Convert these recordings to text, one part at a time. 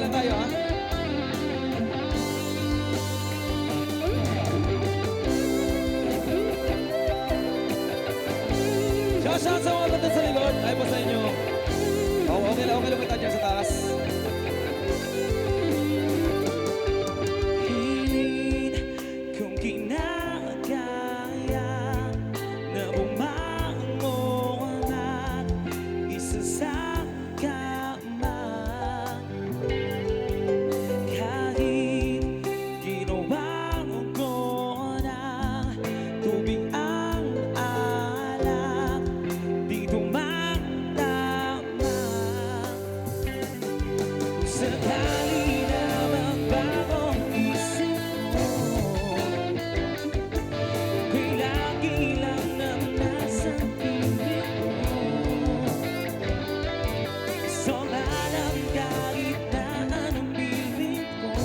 lang tayo, ha? Shout sa mga banda sa likod. Ay po sa inyo. Oh, okay lang ba tayo sa taas? Hilit kung kinakaya na bumangon at isa sa kama. Kahit ginawa ko na tubig ang alak, di tumatama. Sakali na magbago ang isip mo, ako'y lagi lang na nasa piling mo. So alam kahit na anong piling ko,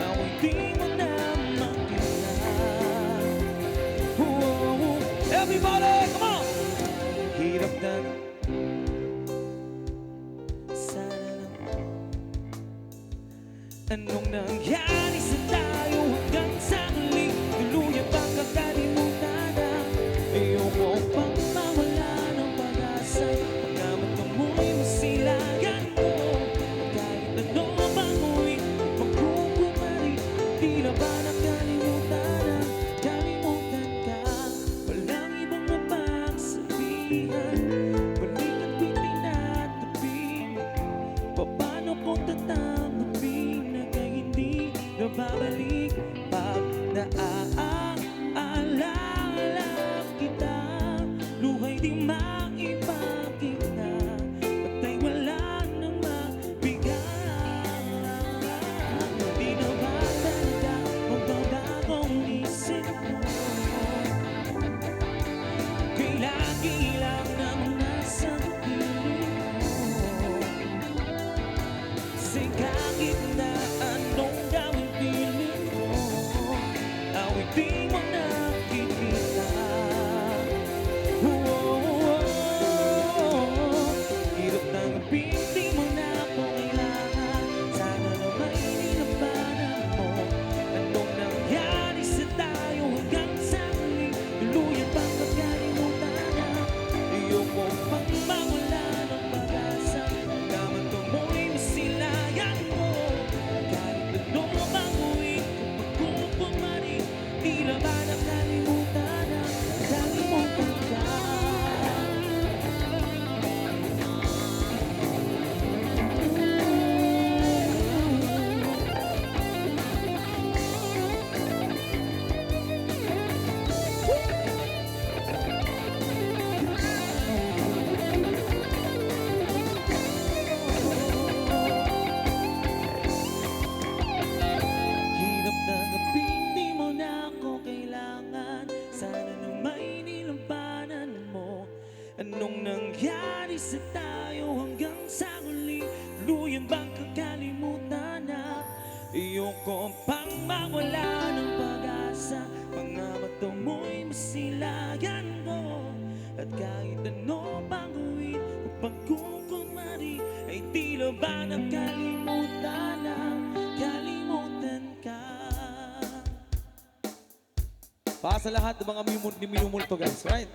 ako'y di mo na makita. Everybody, come on! Hirap na sana lang. Anong nangyari sa tayo hanggang sa huli? Tuluyan bang kakalimutan na? Ayoko pang mawala ng pag-asa. Pagkamat amoy masilayan mo, kahit ano bang uwi, magkukumari. Di na ba nakalimutan na? Kalimutan ka, walang ibang mapagsabihan. Balik at ko'y tinatabi. Paano kung tatanggapin na kay hindi na babalik? Pag naaalala kita, luhay di maipakita, patay wala nang mabigay. Di na ba talaga magbabagong isip mo? Kay lagi lang naman nasa piling mo. Kasi kahit na anong gawin piling mo, ako'y di mo nakikita. Hirap tanggapin, di mo na ako kailangan. Sana na may nilabanan mo. Anong nangyari sa tayo hanggang sa huli? Tuluyan bang kakalimutan na? Ayoko pang mawala ng pag-asa. Hanggang tumoy masilayan mo, kahit ano bang uwi, kung magkukumari, di na ba nakalimutan na? Kalimutan ka. Hirap tanggapin, di mo na ako kailangan. Sana na may nilampanan mo. Anong nangyari sa tayo hanggang sa huli? Luyan bang kakalimutan na? Ayoko pang mawala ng pag-asa. Mga mata mo'y masilayan mo. At kahit ano pang gawin, kung pagkukumari, ay tila ba nakalimutan na? Kalimutan ka. Para sa lahat ng mga minumulto, guys, right?